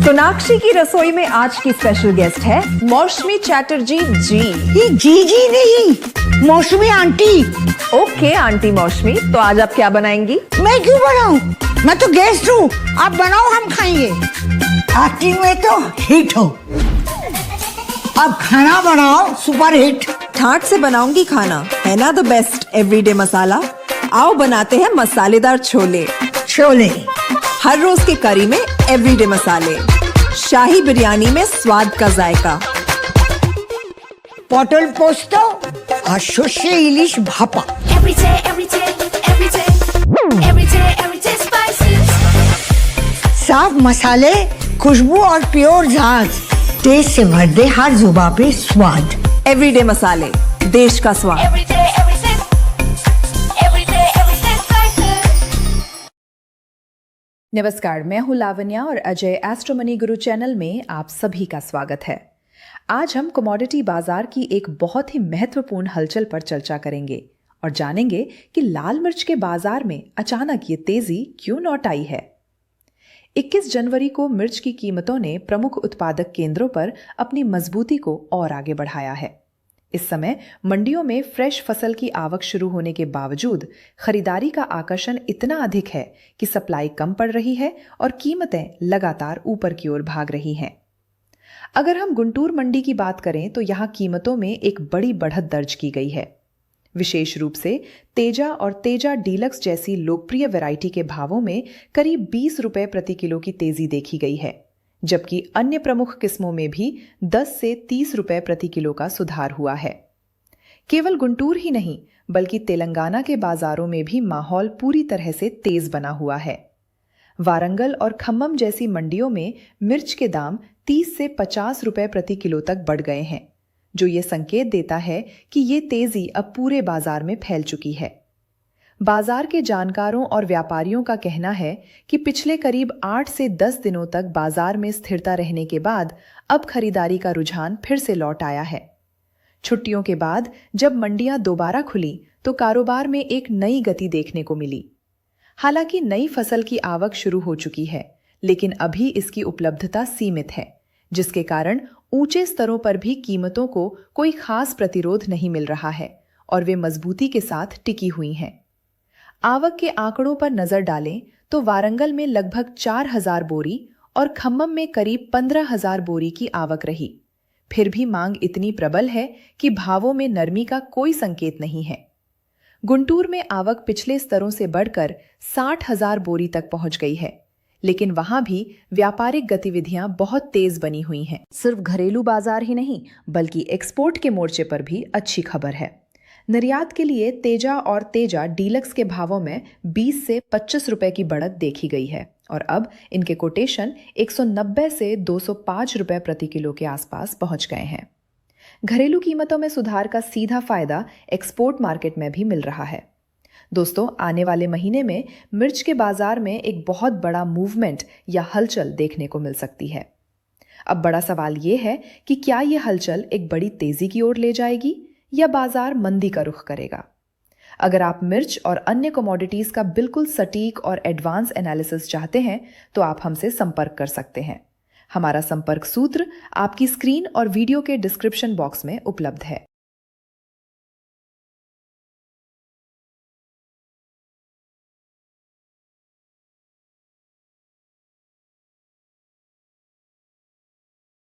सोनाक्षी की रसोई में आज की स्पेशल गेस्ट है मौसमी चैटर्जी जी। ये जी नहीं, मौसमी आंटी। ओके आंटी मौसमी, तो आज आप क्या बनाएंगी? मैं क्यों बनाऊं? मैं तो गेस्ट हूँ, आप बनाओ हम खाएंगे। एक्टिंग में तो हिट हो, अब खाना बनाओ सुपर हिट। ठाट से बनाऊंगी खाना, है ना द बेस्ट एवरीडे मसाला। आओ बनाते हैं मसालेदार छोले। छोले हर रोज के करी में एवरीडे मसाले, शाही बिरयानी में स्वाद का जायका। পটল পোস্ত আর সর্ষে ইলিশ ভাপা। साफ मसाले, खुशबू और प्योर झाग, टेस्ट से भर दे हर जुबान पे स्वाद। एवरीडे मसाले, देश का स्वाद। नमस्कार, मैं हूँ लावण्या और अजय एस्ट्रो मनी गुरु चैनल में आप सभी का स्वागत है। आज हम कमोडिटी बाजार की एक बहुत ही महत्वपूर्ण हलचल पर चर्चा करेंगे और जानेंगे कि लाल मिर्च के बाजार में अचानक ये तेजी क्यों लौट आई है। 21 जनवरी को मिर्च की कीमतों ने प्रमुख उत्पादक केंद्रों पर अपनी मजबूती को और आगे बढ़ाया है। इस समय मंडियों में फ्रेश फसल की आवक शुरू होने के बावजूद खरीदारी का आकर्षण इतना अधिक है कि सप्लाई कम पड़ रही है और कीमतें लगातार ऊपर की ओर भाग रही हैं। अगर हम गुंटूर मंडी की बात करें तो यहाँ कीमतों में एक बड़ी बढ़त दर्ज की गई है। विशेष रूप से तेजा और तेजा डीलक्स जैसी लोकप्रिय वैरायटी के भावों में करीब 20 रुपए प्रति किलो की तेजी देखी गई है, जबकि अन्य प्रमुख किस्मों में भी 10 से 30 रुपए प्रति किलो का सुधार हुआ है। केवल गुंटूर ही नहीं बल्कि तेलंगाना के बाजारों में भी माहौल पूरी तरह से तेज बना हुआ है। वारंगल और खम्मम जैसी मंडियों में मिर्च के दाम 30 से 50 रुपए प्रति किलो तक बढ़ गए हैं, जो ये संकेत देता है कि ये तेजी अब पूरे बाजार में फैल चुकी है। बाजार के जानकारों और व्यापारियों का कहना है कि पिछले करीब 8 से 10 दिनों तक बाजार में स्थिरता रहने के बाद अब खरीदारी का रुझान फिर से लौट आया है। छुट्टियों के बाद जब मंडियां दोबारा खुली तो कारोबार में एक नई गति देखने को मिली। हालांकि नई फसल की आवक शुरू हो चुकी है, लेकिन अभी इसकी उपलब्धता सीमित है, जिसके कारण ऊंचे स्तरों पर भी कीमतों को कोई खास प्रतिरोध नहीं मिल रहा है और वे मजबूती के साथ टिकी हुई हैं। आवक के आंकड़ों पर नजर डालें तो वारंगल में लगभग 4,000 बोरी और खम्मम में करीब 15,000 बोरी की आवक रही। फिर भी मांग इतनी प्रबल है कि भावों में नरमी का कोई संकेत नहीं है। गुंटूर में आवक पिछले स्तरों से बढ़कर 60,000 बोरी तक पहुंच गई है, लेकिन वहां भी व्यापारिक गतिविधियां बहुत तेज बनी हुई हैं। सिर्फ घरेलू बाजार ही नहीं बल्कि एक्सपोर्ट के मोर्चे पर भी अच्छी खबर है। निर्यात के लिए तेजा और तेजा डीलक्स के भावों में 20 से 25 रुपए की बढ़त देखी गई है और अब इनके कोटेशन 190 से 205 रुपए प्रति किलो के आसपास पहुंच गए हैं। घरेलू कीमतों में सुधार का सीधा फायदा एक्सपोर्ट मार्केट में भी मिल रहा है। दोस्तों, आने वाले महीने में मिर्च के बाजार में एक बहुत बड़ा मूवमेंट या हलचल देखने को मिल सकती है। अब बड़ा सवाल ये है कि क्या यह हलचल एक बड़ी तेजी की ओर ले जाएगी या बाजार मंदी का रुख करेगा। अगर आप मिर्च और अन्य कमोडिटीज का बिल्कुल सटीक और एडवांस एनालिसिस चाहते हैं तो आप हमसे संपर्क कर सकते हैं। हमारा संपर्क सूत्र आपकी स्क्रीन और वीडियो के डिस्क्रिप्शन बॉक्स में उपलब्ध है।